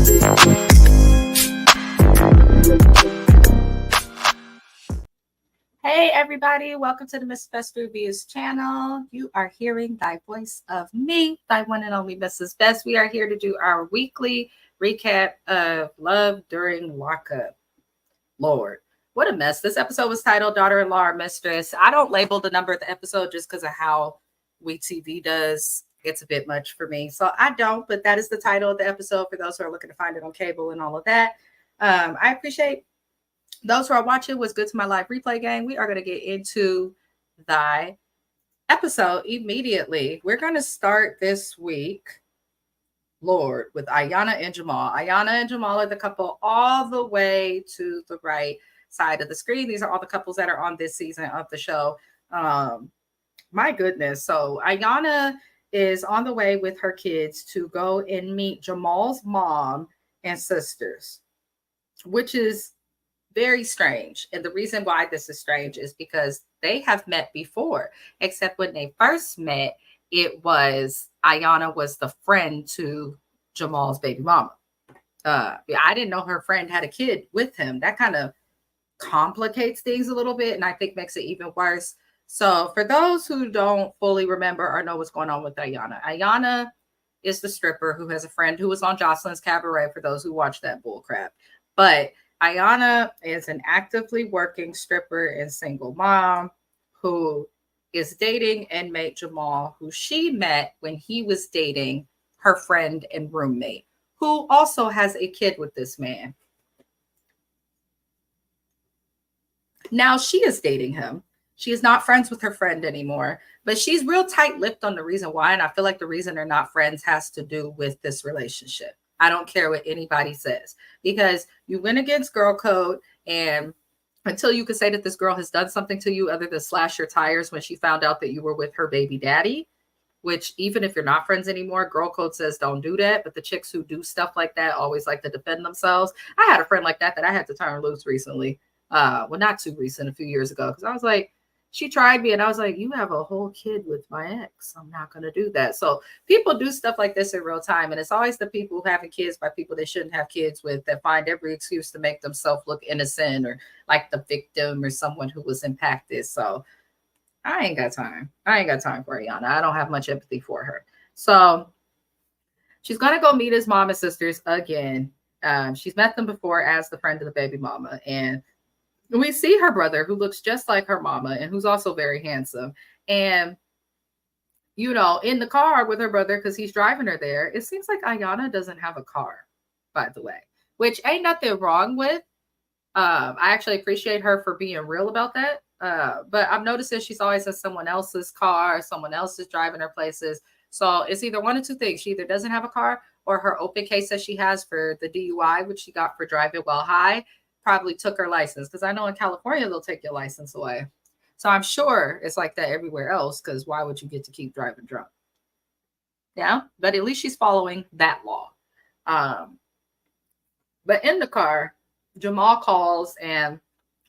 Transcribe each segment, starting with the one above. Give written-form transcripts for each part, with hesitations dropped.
Hey everybody, welcome to the Mistress Reviews channel. You are hearing thy voice of me, thy one and only Mrs. Best. We are here to do our weekly recap of Love During Lockup. Lord, what a mess. This episode was titled Daughter-in-Law or Mistress. I don't label the number of the episode just because of how wetv does. It's a bit much for me, so I don't, but that is the title of the episode for those who are looking to find it on cable and all of that. I appreciate those who are watching. Was good to my live replay gang. We are going to get into the episode immediately. We're going to start this week, Lord, with Ayanna and Jamal. Ayanna and Jamal are the couple all the way to the right side of the screen. These are all the couples that are on this season of the show. My goodness. So Ayanna is on the way with her kids to go and meet Jamal's mom and sisters, which is very strange. And the reason why this is strange is because they have met before, except when they first met, it was Ayanna was the friend to Jamal's baby mama. I didn't know her friend had a kid with him. That kind of complicates things a little bit, and I think makes it even worse. So for those who don't fully remember or know what's going on with Ayanna, Ayanna is the stripper who has a friend who was on Jocelyn's Cabaret, for those who watch that bull crap. But Ayanna is an actively working stripper and single mom who is dating inmate Jamal, who she met when he was dating her friend and roommate, who also has a kid with this man. Now she is dating him. She is not friends with her friend anymore, but she's real tight-lipped on the reason why. And I feel like the reason they're not friends has to do with this relationship. I don't care what anybody says, because you went against girl code, and until you can say that this girl has done something to you other than slash your tires when she found out that you were with her baby daddy, which even if you're not friends anymore, girl code says don't do that. But the chicks who do stuff like that always like to defend themselves. I had a friend like that I had to turn loose recently. Well, not too recent, a few years ago, because I was like, she tried me and I was like, you have a whole kid with my ex. I'm not going to do that. So people do stuff like this in real time. And it's always the people who having kids by people they shouldn't have kids with that find every excuse to make themselves look innocent or like the victim or someone who was impacted. So I ain't got time. I ain't got time for Ayanna. I don't have much empathy for her. So she's going to go meet his mom and sisters again. She's met them before as the friend of the baby mama. And we see her brother, who looks just like her mama and who's also very handsome. And, you know, in the car with her brother, because he's driving her there, it seems like Ayanna doesn't have a car, by the way, which ain't nothing wrong with. I actually appreciate her for being real about that. But I'm noticing she's always in someone else's car, someone else is driving her places. So it's either one of two things. She either doesn't have a car, or her open case that she has for the DUI, which she got for driving while high, probably took her license, because I know in California they'll take your license away. So I'm sure it's like that everywhere else, because why would you get to keep driving drunk? Yeah, but at least she's following that law. But in the car, Jamal calls and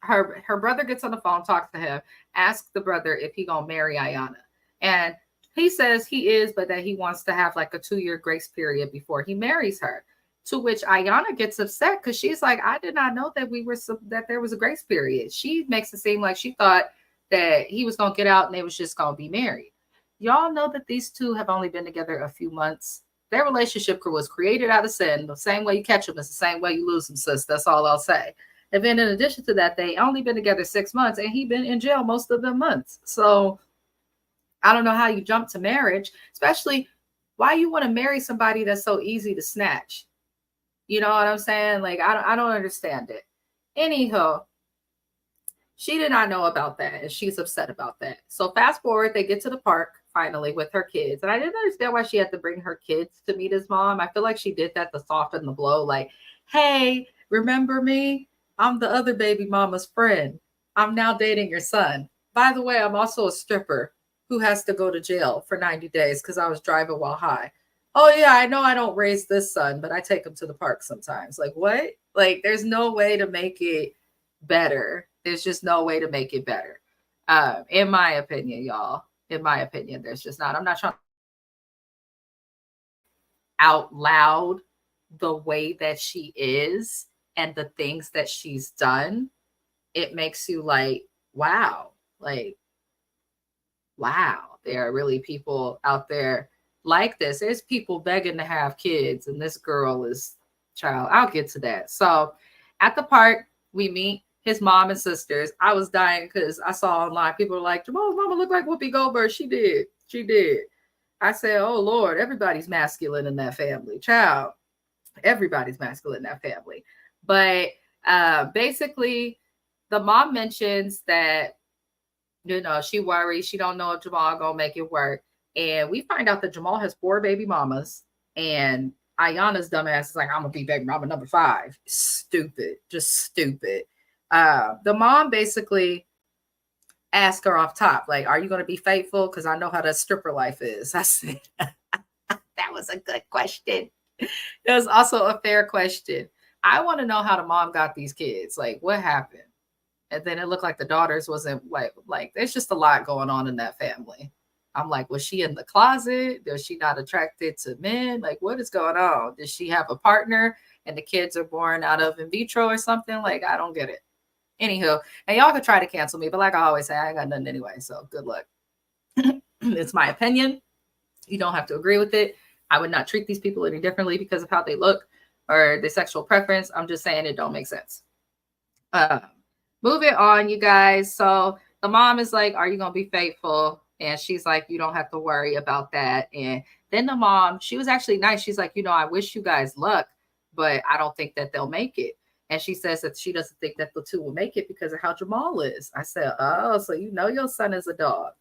her brother gets on the phone, talks to him, asks the brother if he gonna marry Ayanna. And he says he is, but that he wants to have like a 2-year grace period before he marries her. To which Ayanna gets upset because she's like, I did not know that that there was a grace period. She makes it seem like she thought that he was going to get out and they was just going to be married. Y'all know that these two have only been together a few months. Their relationship was created out of sin. The same way you catch them is the same way you lose them, sis. That's all I'll say. And then in addition to that, they only been together 6 months and he been in jail most of the months. So I don't know how you jump to marriage, especially why you want to marry somebody that's so easy to snatch. You know what I'm saying? Like, I don't understand it. Anyhow, she did not know about that, and she's upset about that. So fast forward, they get to the park finally with her kids. And I didn't understand why she had to bring her kids to meet his mom. I feel like she did that to soften the blow. Like, hey, remember me? I'm the other baby mama's friend. I'm now dating your son. By the way, I'm also a stripper who has to go to jail for 90 days because I was driving while high. Oh, yeah, I know I don't raise this son, but I take him to the park sometimes. Like, what? Like, there's no way to make it better. There's just no way to make it better. In my opinion, y'all. In my opinion, there's just not. I'm not trying out loud the way that she is and the things that she's done, it makes you like, wow, like, wow, there are really people out there like this. There's people begging to have kids, and this girl is child. I'll get to that. So at the park, we meet his mom and sisters. I was dying because I saw online people were like, Jamal's mama looked like Whoopi Goldberg. She did. She did. I said, oh Lord, everybody's masculine in that family. Child, everybody's masculine in that family. But basically, the mom mentions that, you know, she worries. She don't know if Jamal gonna make it work. And we find out that Jamal has 4 baby mamas. And Ayana's dumbass is like, I'm gonna be baby mama number 5. Stupid. Just stupid. The mom basically asked her off top, like, are you gonna be faithful? Because I know how that stripper life is. I said, that was a good question. It was also a fair question. I want to know how the mom got these kids. Like, what happened? And then it looked like the daughters wasn't like there's just a lot going on in that family. I'm like, was she in the closet? Was she not attracted to men? Like, what is going on? Does she have a partner and the kids are born out of in vitro or something? Like, I don't get it. Anywho, and y'all could try to cancel me, but like I always say, I ain't got nothing anyway. So good luck. It's my opinion. You don't have to agree with it. I would not treat these people any differently because of how they look or their sexual preference. I'm just saying it don't make sense. Moving on, you guys. So the mom is like, are you going to be faithful? And she's like, you don't have to worry about that. And then the mom, she was actually nice. She's like, you know, I wish you guys luck, but I don't think that they'll make it. And she says that she doesn't think that the 2 will make it because of how Jamal is. I said, oh, so you know your son is a dog.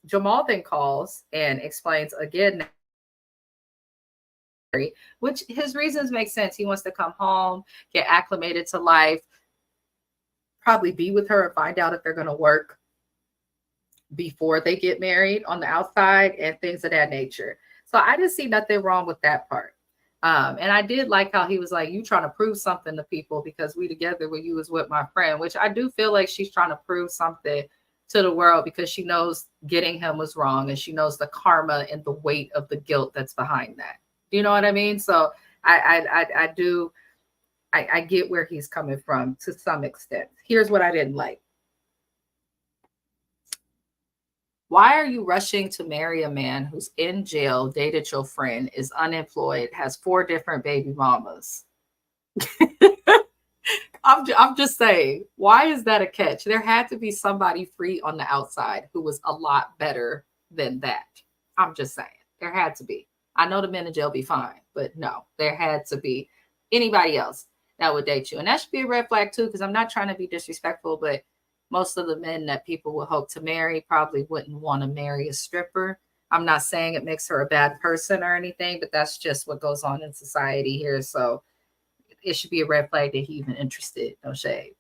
Jamal then calls and explains again, which his reasons make sense. He wants to come home, get acclimated to life, probably be with her and find out if they're going to work before they get married on the outside and things of that nature. So I didn't see nothing wrong with that part. And I did like how he was like, you trying to prove something to people because we together when you was with my friend, which I do feel like she's trying to prove something to the world because she knows getting him was wrong and she knows the karma and the weight of the guilt that's behind that. Do you know what I mean? So I get where he's coming from to some extent. Here's what I didn't like. Why are you rushing to marry a man who's in jail, dated your friend, is unemployed, has 4 different baby mamas? I'm just saying, why is that a catch? There had to be somebody free on the outside who was a lot better than that. I'm just saying, there had to be. I know the men in jail be fine, but no, there had to be anybody else that would date you. And that should be a red flag too, because I'm not trying to be disrespectful, but most of the men that people would hope to marry probably wouldn't want to marry a stripper. I'm not saying it makes her a bad person or anything, but that's just what goes on in society here. So it should be a red flag that he's even interested. No shade.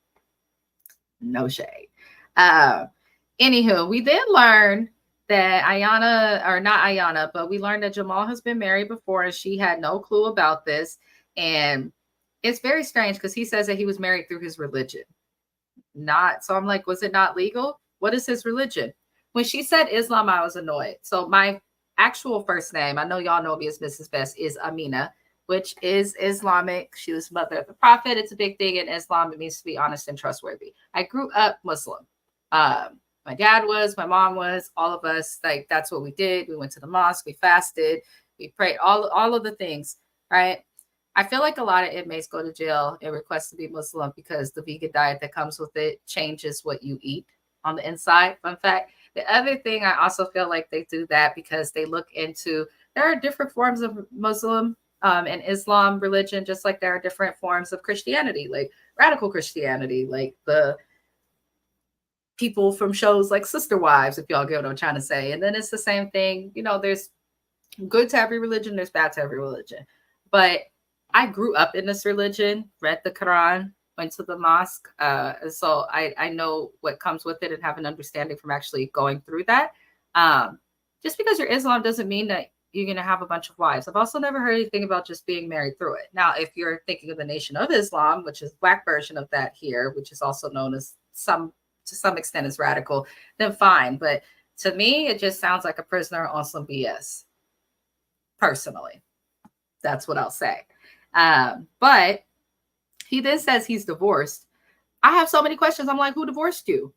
No shade. Anywho, we then learned that Ayana, or not Ayana, but we learned that Jamal has been married before and she had no clue about this. And it's very strange because he says that he was married through his religion. Not, so I'm like, was it not legal? What is his religion? When she said Islam, I was annoyed. So my actual first name, I know y'all know me as Mrs. Best, is Amina, which is Islamic. She was mother of the prophet. It's a big thing in Islam. It means to be honest and trustworthy. I grew up Muslim. My dad was, my mom was, all of us, like that's what we did. We went to the mosque, we fasted, we prayed, all of the things, right? I feel like a lot of inmates go to jail and request to be Muslim because the vegan diet that comes with it changes what you eat on the inside. Fun fact. The other thing, I also feel like they do that because they look into, there are different forms of Muslim and Islam religion, just like there are different forms of Christianity, like radical Christianity, like the people from shows like Sister Wives, if y'all get what I'm trying to say. And then it's the same thing. You know, there's good to every religion, there's bad to every religion. But I grew up in this religion, read the Quran, went to the mosque. So I know what comes with it and have an understanding from actually going through that. Just because you're Islam doesn't mean that you're going to have a bunch of wives. I've also never heard anything about just being married through it. Now, if you're thinking of the Nation of Islam, which is Black version of that here, which is also known as to some extent as radical, then fine. But to me, it just sounds like a prisoner on some BS. Personally, That's what I'll say. But he then says he's divorced. I have so many questions. I'm like, who divorced you?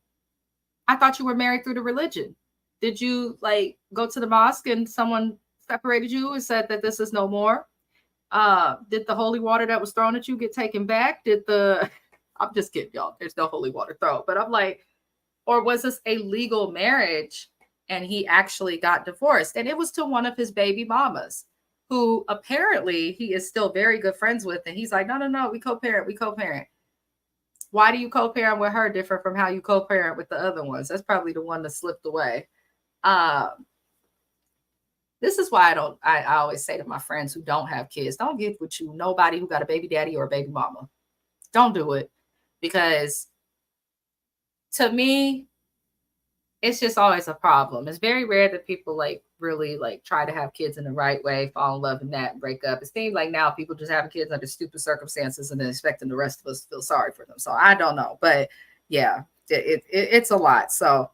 I thought you were married through the religion. Did you like go to the mosque and someone separated you and said that this is no more? Did the holy water that was thrown at you get taken back? I'm just kidding, y'all. There's no holy water thrown. But I'm like, or was this a legal marriage and he actually got divorced? And it was to one of his baby mamas, who apparently he is still very good friends with. And he's like, no, we co-parent. Why do you co-parent with her different from how you co-parent with the other ones? That's probably the one that slipped away. This is why I always say to my friends who don't have kids, don't get with you nobody who got a baby daddy or a baby mama. Don't do it. Because to me, it's just always a problem. It's very rare that people like really like try to have kids in the right way, fall in love in that, and break up. It seems like now people just having kids under stupid circumstances and then expecting the rest of us to feel sorry for them. So I don't know. But yeah, it's a lot. So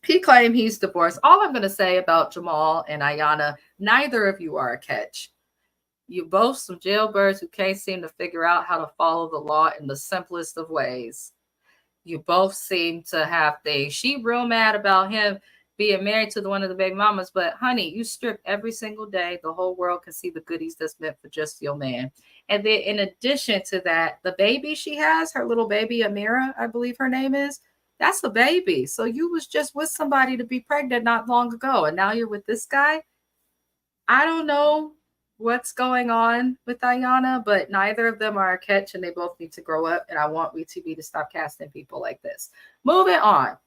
he claimed he's divorced. All I'm going to say about Jamal and Ayanna, neither of you are a catch. You both some jailbirds who can't seem to figure out how to follow the law in the simplest of ways. You both seem to have things. She real mad about him being married to one of the baby mamas, but honey, you strip every single day. The whole world can see the goodies that's meant for just your man. And then in addition to that, the baby she has, her little baby Amira, I believe her name is, that's the baby. So you was just with somebody to be pregnant not long ago, and now you're with this guy. I don't know what's going on with Ayanna, but neither of them are a catch, and they both need to grow up. And I want wetv to stop casting people like this. Moving on.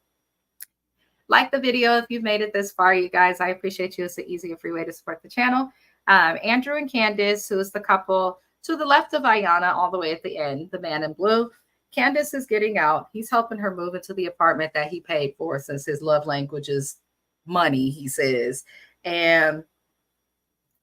Like the video if you've made it this far, you guys. I appreciate you. It's an easy and free way to support the channel. Andrew and Candace, who is the couple to the left of Ayanna, all the way at the end, the man in blue. Candace is getting out. He's helping her move into the apartment that he paid for, since his love language is money, he says. And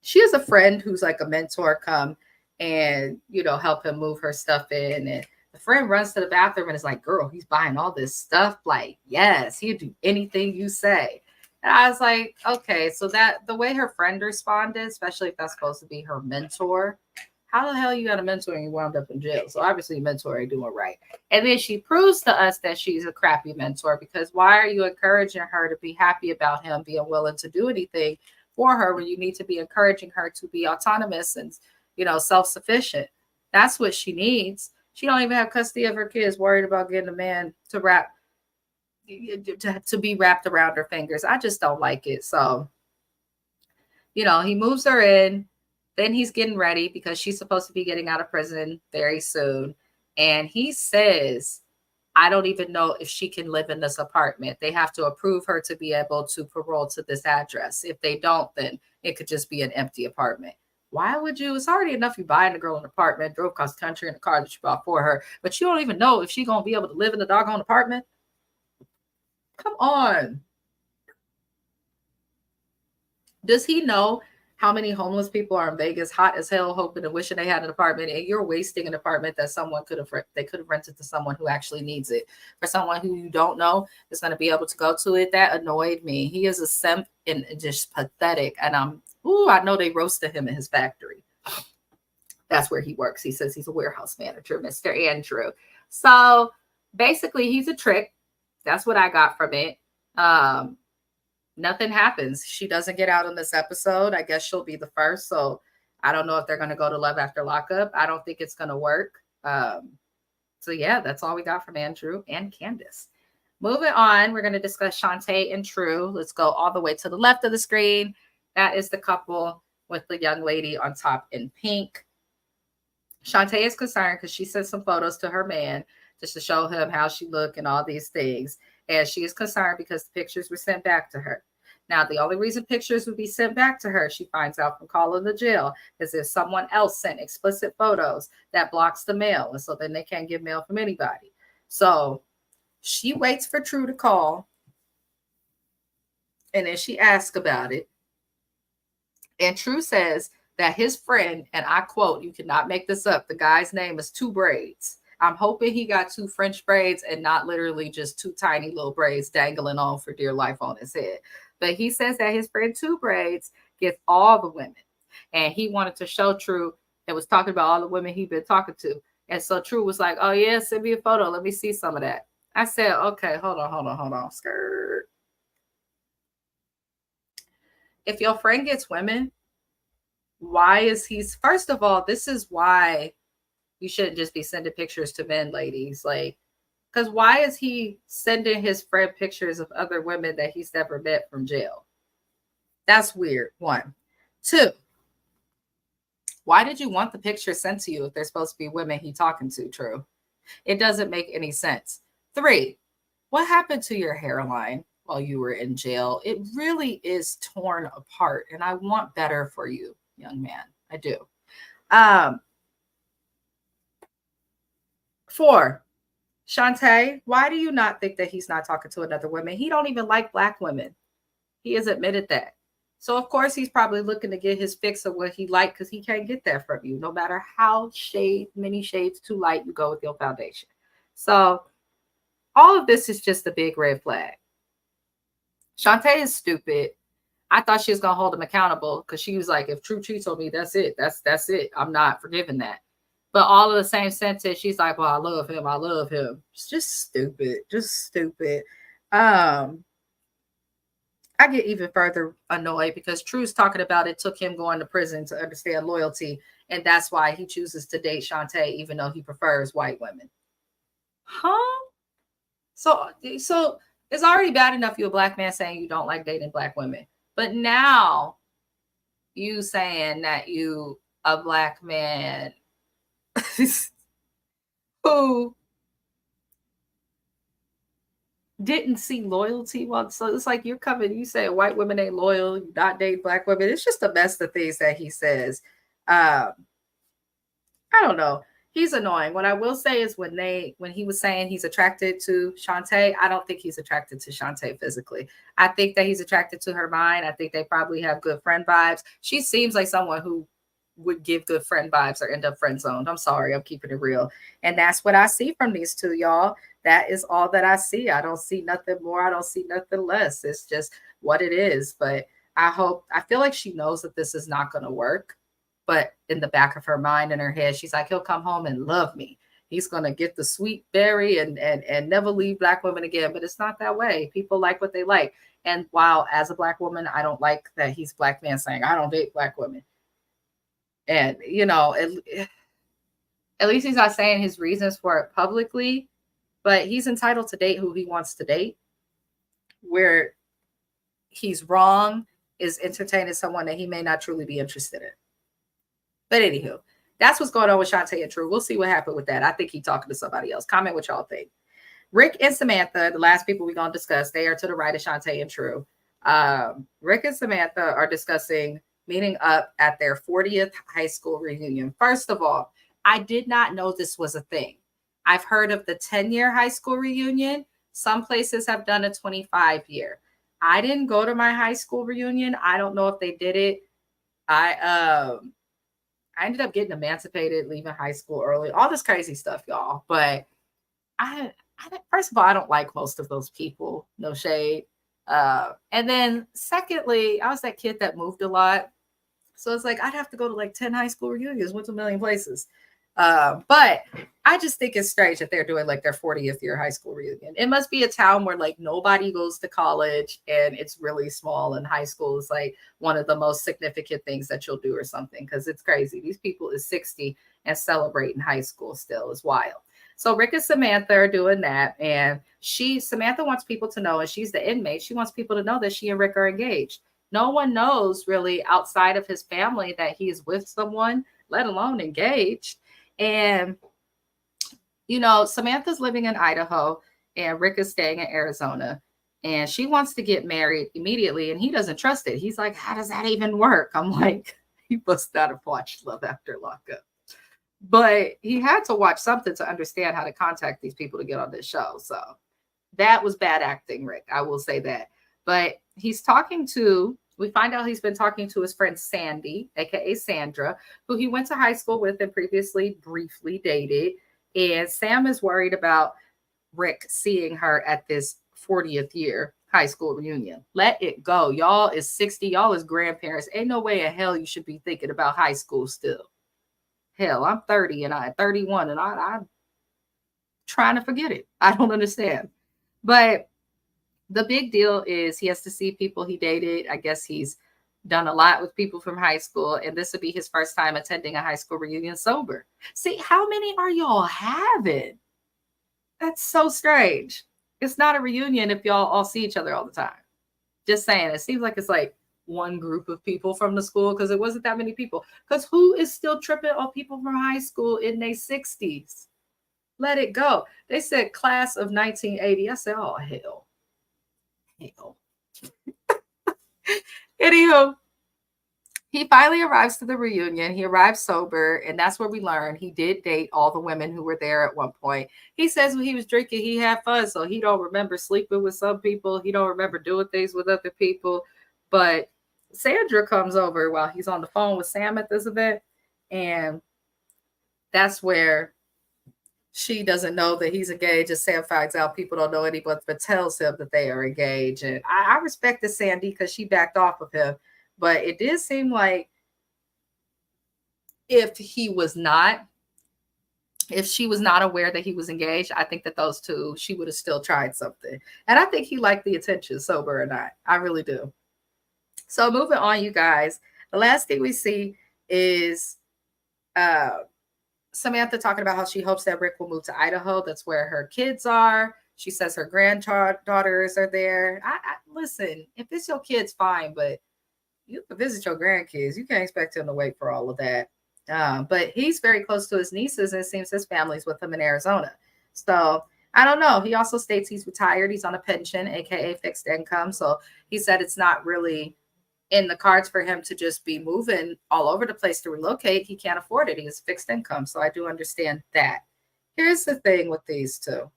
she has a friend who's like a mentor come and, help him move her stuff in. And the friend runs to the bathroom and is like, girl, he's buying all this stuff. Like, yes, he'll do anything you say. And I was like, okay, so that the way her friend responded, especially if that's supposed to be her mentor, how the hell you got a mentor and you wound up in jail? So obviously mentor ain't doing right. And then she proves to us that she's a crappy mentor, because why are you encouraging her to be happy about him being willing to do anything for her when you need to be encouraging her to be autonomous and, self-sufficient? That's what she needs. She don't even have custody of her kids, worried about getting a man to be wrapped around her fingers. I just don't like it. So, he moves her in. Then he's getting ready because she's supposed to be getting out of prison very soon. And he says, I don't even know if she can live in this apartment. They have to approve her to be able to parole to this address. If they don't, then it could just be an empty apartment. Why would you? It's already enough you buying the girl an apartment, drove across the country in a car that you bought for her, but you don't even know if she's going to be able to live in the doggone apartment. Come on. Does he know how many homeless people are in Vegas, hot as hell, hoping and wishing they had an apartment, and you're wasting an apartment that they could have rented to someone who actually needs it, for someone who you don't know is going to be able to go to it? That annoyed me. He is a simp and just pathetic. And I know they roasted him in his factory. That's where he works. He says he's a warehouse manager, Mr. Andrew. So basically he's a trick. That's what I got from it. Nothing happens. She doesn't get out in this episode. I guess she'll be the first. So I don't know if they're going to go to Love After Lockup. I don't think it's going to work. So yeah, that's all we got from Andrew and Candace. Moving on, we're going to discuss Shantae and True. Let's go all the way to the left of the screen. That is the couple with the young lady on top in pink. Shantae is concerned because she sent some photos to her man just to show him how she looked and all these things. And she is concerned because the pictures were sent back to her. Now, the only reason pictures would be sent back to her, she finds out from calling the jail, is if someone else sent explicit photos that blocks the mail. And so then they can't get mail from anybody. So she waits for True to call. And then she asks about it. And True says that his friend, and I quote, you cannot make this up, the guy's name is Two Braids. I'm hoping he got two French braids and not literally just two tiny little braids dangling on for dear life on his head. But he says that his friend Two Braids gets all the women. And he wanted to show True and was talking about all the women he'd been talking to. And so True was like, oh, yeah, send me a photo. Let me see some of that. I said, okay, hold on. Skirt. If your friend gets women, why is he's first of all, this is why you shouldn't just be sending pictures to men, ladies. Like, because why is he sending his friend pictures of other women that he's never met from jail? That's weird. 1. 2, why did you want the picture sent to you if they're supposed to be women he talking to? True. It doesn't make any sense. 3, what happened to your hairline while you were in jail? It really is torn apart, and I want better for you, young man. I do. 4, Shantae, why do you not think that he's not talking to another woman? He don't even like black women. He has admitted that. So of course he's probably looking to get his fix of what he liked because he can't get that from you, no matter how many shades too light you go with your foundation. So all of this is just a big red flag. Shantae is stupid. I thought she was gonna hold him accountable because she was like, if True cheats on me, that's it. That's it. I'm not forgiving that. But all of the same sentence, she's like, well, I love him. I love him. It's just stupid. Just stupid. I get even further annoyed because True's talking about it took him going to prison to understand loyalty. And that's why he chooses to date Shantae, even though he prefers white women. Huh? So it's already bad enough you're a black man saying you don't like dating black women. But now you saying that you a black man who didn't see loyalty. Well, so it's like you're coming, you say white women ain't loyal, you not date black women. It's just a mess of things that he says. I don't know. He's annoying. What I will say is when he was saying he's attracted to Shantae, I don't think he's attracted to Shantae physically. I think that he's attracted to her mind. I think they probably have good friend vibes. She seems like someone who would give good friend vibes or end up friend zoned. I'm sorry, I'm keeping it real. And that's what I see from these two, y'all. That is all that I see. I don't see nothing more. I don't see nothing less. It's just what it is. But I feel like she knows that this is not going to work. But in the back of her mind and her head, she's like, he'll come home and love me. He's going to get the sweet berry and never leave black women again. But it's not that way. People like what they like. And while as a black woman, I don't like that he's a black man saying, I don't date black women. And, you know, at least he's not saying his reasons for it publicly, but he's entitled to date who he wants to date. Where he's wrong is entertaining someone that he may not truly be interested in. But anywho, that's what's going on with Shantae and True. We'll see what happened with that. I think he's talking to somebody else. Comment what y'all think. Rick and Samantha, the last people we're going to discuss, they are to the right of Shantae and True. Rick and Samantha are discussing meeting up at their 40th high school reunion. First of all, I did not know this was a thing. I've heard of the 10-year high school reunion. Some places have done a 25-year. I didn't go to my high school reunion. I don't know if they did it. I ended up getting emancipated, leaving high school early, all this crazy stuff, y'all. But first of all, I don't like most of those people. No shade. And then secondly, I was that kid that moved a lot. So it's like, I'd have to go to like 10 high school reunions, went to a million places. But I just think it's strange that they're doing like their 40th year high school reunion. It must be a town where like nobody goes to college and it's really small, and high school is like one of the most significant things that you'll do or something, because it's crazy. These people is 60 and celebrating high school still is wild. So Rick and Samantha are doing that, and Samantha wants people to know, and she's the inmate, she wants people to know that she and Rick are engaged. No one knows really outside of his family that he is with someone, let alone engaged. And, you know, Samantha's living in Idaho and Rick is staying in Arizona, and she wants to get married immediately, and he doesn't trust it. He's like, how does that even work? I'm like, he must not have watched Love After Lockup. But he had to watch something to understand how to contact these people to get on this show. So that was bad acting, Rick. I will say that. But we find out he's been talking to his friend Sandy, aka Sandra, who he went to high school with and previously briefly dated. And Sam is worried about Rick seeing her at this 40th year high school reunion. Let it go. Y'all is 60. Y'all is grandparents. Ain't no way in hell you should be thinking about high school still. Hell, I'm 30 and I'm 31 and I'm trying to forget it. I don't understand. But the big deal is he has to see people he dated. I guess he's done a lot with people from high school, and this would be his first time attending a high school reunion sober. See, how many are y'all having? That's so strange. It's not a reunion if y'all all see each other all the time. Just saying, it seems like it's like one group of people from the school because it wasn't that many people. Because who is still tripping on people from high school in their 60s? Let it go. They said class of 1980. I said, oh, hell. Hell. Anywho, he finally arrives to the reunion. He arrives sober, and that's where we learn he did date all the women who were there at one point. He says when he was drinking, he had fun, so he don't remember sleeping with some people. He don't remember doing things with other people. But Sandra comes over while he's on the phone with Sam at this event, and that's where she doesn't know that he's engaged, and Sam finds out people don't know anybody, but tells him that they are engaged. And I respected Sandy because she backed off of him, but it did seem like if she was not aware that he was engaged, I think that those two, she would have still tried something. And I think he liked the attention, sober or not. I really do. So moving on, you guys, the last thing we see is Samantha talking about how she hopes that Rick will move to Idaho. That's where her kids are. She says her granddaughters are there. I listen, if it's your kids, fine, but you can visit your grandkids. You can't expect him to wait for all of that. But he's very close to his nieces, and it seems his family's with him in Arizona. So I don't know. He also states he's retired. He's on a pension, aka fixed income. So he said it's not really in the cards for him to just be moving all over the place to relocate. He can't afford it. He has fixed income. So I do understand that. Here's the thing with these two.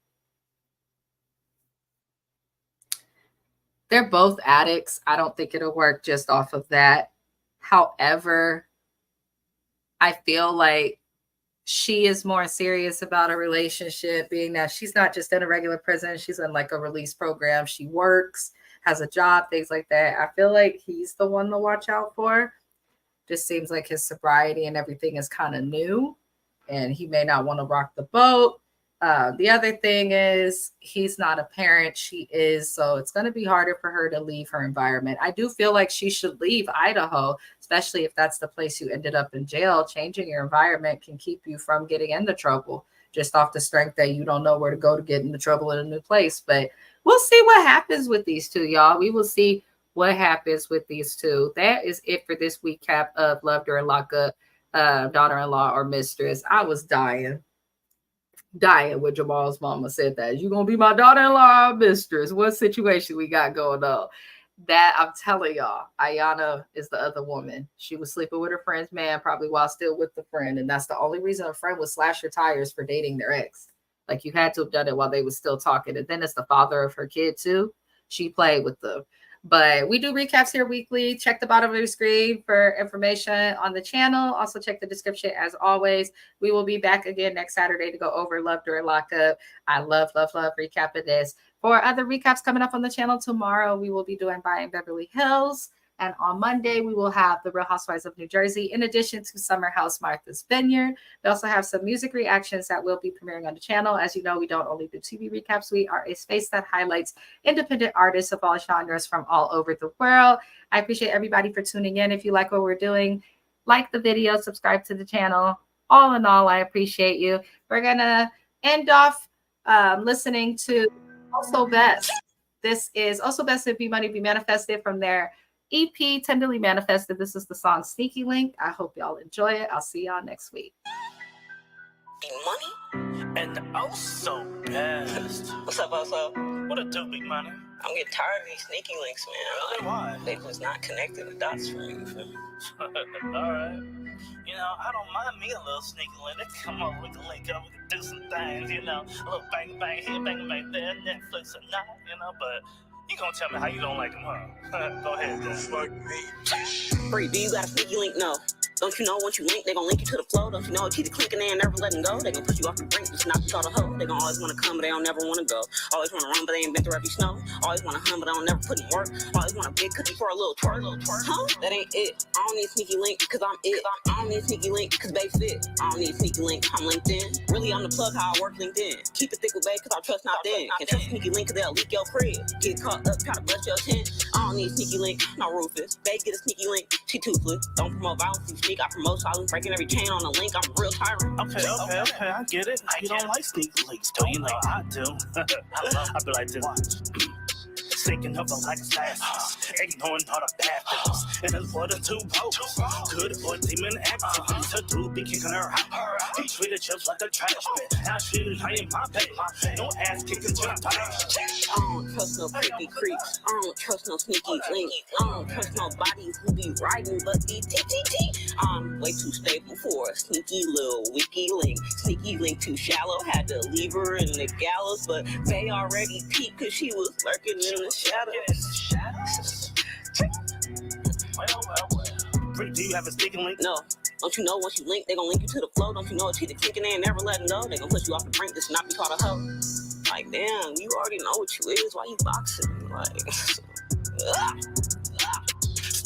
They're both addicts. I don't think it'll work just off of that. However, I feel like she is more serious about a relationship, being that she's not just in a regular prison. She's in like a release program. She works, has a job, things like that. I feel like he's the one to watch out for. Just seems like his sobriety and everything is kind of new, and he may not want to rock the boat. The other thing is he's not a parent. She is. So it's going to be harder for her to leave her environment. I do feel like she should leave Idaho, especially if that's the place you ended up in jail. Changing your environment can keep you from getting into trouble just off the strength that you don't know where to go to get into trouble in a new place. But we'll see what happens with these two, y'all. We will see what happens with these two. That is it for this recap of Love During Lockup, Daughter-in-Law or Mistress. I was dying when Jamal's mama said that. You gonna be my daughter-in-law or mistress? What situation we got going on? That I'm telling y'all, Ayana is the other woman. She was sleeping with her friend's man, probably while still with the friend. And that's the only reason her friend would slash her tires for dating their ex. Like, you had to have done it while they were still talking. And then it's the father of her kid too. She played with them. But we do recaps here weekly. Check the bottom of the screen for information on the channel. Also check the description as always. We will be back again next Saturday to go over Love During Lockup. I love recapping this. For other recaps coming up on the channel tomorrow, we will be doing Buying Beverly Hills. And on Monday, we will have The Real Housewives of New Jersey, in addition to Summer House Martha's Vineyard. We also have some music reactions that will be premiering on the channel. As you know, we don't only do TV recaps. We are a space that highlights independent artists of all genres from all over the world. I appreciate everybody for tuning in. If you like what we're doing, like the video, subscribe to the channel. All in all, I appreciate you. We're going to end off listening to Also Best. This is Also Best and Be Money Be Manifested from their EP Tenderly Manifested. This is the song Sneaky Link. I hope y'all enjoy it. I'll see y'all next week. Be money and also best. What's up, also? What it do, Big Money? I'm getting tired of these sneaky links, man. Really? Why? They was not connecting the dots for me. You feel me? All right. You know, I don't mind me a little sneaky link. Let's come over, we can link up, we can do some things, you know. A little bang bang here, bang bang there, Netflix or not, you know, but you gonna tell me how you don't like them, huh? Go ahead, then. Fuck me. Free, do you got a sneaky link? No. Don't you know once you link, they gon' link you to the flow? Don't you know keep it clinking, they ain't never letting go? They gon' push you off the brink, just knock you call the hoe. They gon' always wanna come, but they don't never wanna go. Always wanna run, but they ain't been through every snow. Always wanna hum, but they don't never put in work. Always want a big cookie for a little twerk. Huh? That ain't it. I don't need sneaky link, cause I'm it. I don't need sneaky link, cause they fit. I don't need sneaky link, I'm LinkedIn. Really, I'm the plug, how I work LinkedIn. Keep it thick with bae, cause I trust not then. Can't trust sneaky link, cause they'll leak your crib. Get caught up, try to bust your chin. I don't need sneaky link, no Rufus. Bae get a sneaky link, she toothless. Don't promote violence, you sneak, I promote silence. Breaking every chain on the link, I'm a real tyrant. Okay, I get it. You don't like sneaky links, though, you know I do. I be like this. Sneaking up like assassins, ignoring all the bad things. And it's for the two posts. Good for demon activities. Her dude be kicking her out. He treated just like a trash bin. Now she lying my bed. No ass kicking to the I don't trust no creepy creeps. I don't trust no sneaky links. I don't trust no bodies who be riding but be TTT. I'm way too stable for a sneaky little wiki link. Sneaky link too shallow. Had to leave her in the gallows, but they already peeped cause she was lurking in the shadows. Well. Do you have a sneaky link? No. Don't you know once you link, they gon' link you to the flow? Don't you know it's either kicking in and never letting go? They gon' push you off the brink, just not be called a hoe. Like, damn, you already know what you is. Why you boxing? Like,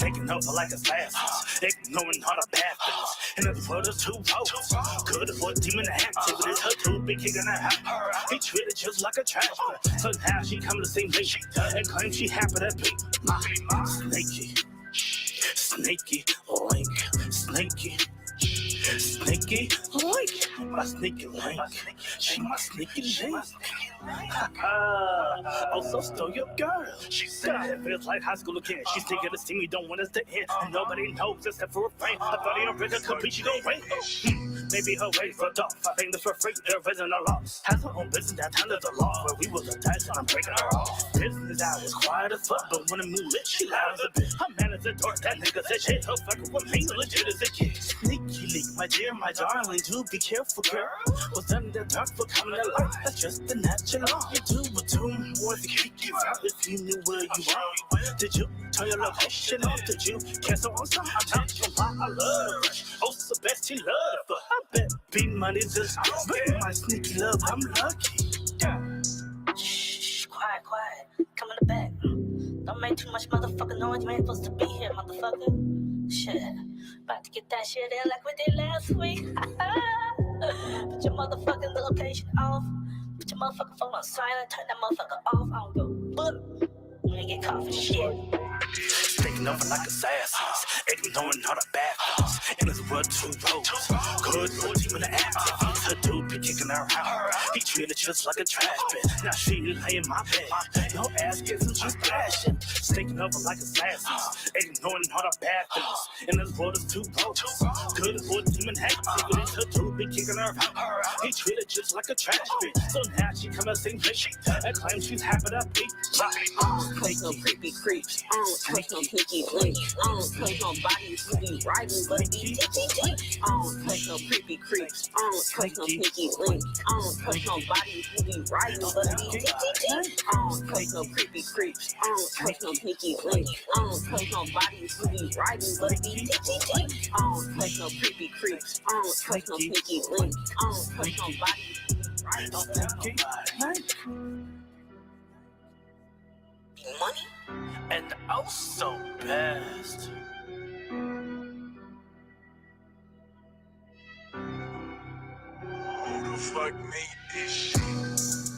Taking over like assassins, ignoring all the bad things. And it's for the two posts. Good for demon activities. Her dude be kicking her out. He treated just like a trash bin. So now she come to see me and claim she happy to be my sneaky link. Sneaky link. My sneaky link. She my sneaky link. Also stole your girl. She said it feels like high school again. She's thinking to see me, don't want us to end. And nobody knows except for a friend. I thought he don't really compete, she gon' win. Maybe her ways were off. I think this for free, there isn't a loss. Has her own business downtown, there's a law where we was attached and I'm breaking her off. Business hours quiet as fuck, but when the mood lit, she loud as a bitch. Her man is a dork, that nigga said shit. Her fucker with me, legit as a kid. Sneaky link, my dear, my darling, do be careful, girl. What's under the dark for coming to light? That's just the natural law. You do a tune, boy, if you kick you out, if you knew where you are. Did you turn your location off? Did you cancel on some? I'm not gonna lie, I love the rush. Oh, so best she love the fuck. I bet be money just bring my sneaky love, I'm lucky. Shh, quiet. Come in the back. Don't make too much motherfucking noise. You ain't supposed to be here, motherfucker. Shit. About to get that shit in like we did last week. Put your motherfucking location off. Put your motherfucking phone on silent. Turn that motherfucker off. I don't go book. You ain't get caught for shit. Taking over like assassins, ignoring all the bad things. And it's worth two roads. Good for demon activities. Her dude be kicking her out. He treated just like a trash bin. Now she laying my bed. No ass kissing, she's flashing. Taking over like assassins, ignoring all the bad things. And this world is two roads. Good for demon activities. Her dude be kicking her out. He treated just like a trash bin. So now she come and sing bitch and claim she's happy to be trust no creepy creeps. I don't trust no sneaky links. I don't trust no bodies who be riding but be TTT. I don't trust no creepy creeps. I don't trust no sneaky links. I don't trust no bodies who be riding but be TTT. I don't trust no creepy creeps. I don't trust no sneaky links. I don't trust no bodies who be riding but be TTT. I don't trust no creepy creeps. I don't trust no sneaky links. I don't trust no bodies who be riding but money and also best. Who the fuck made this shit?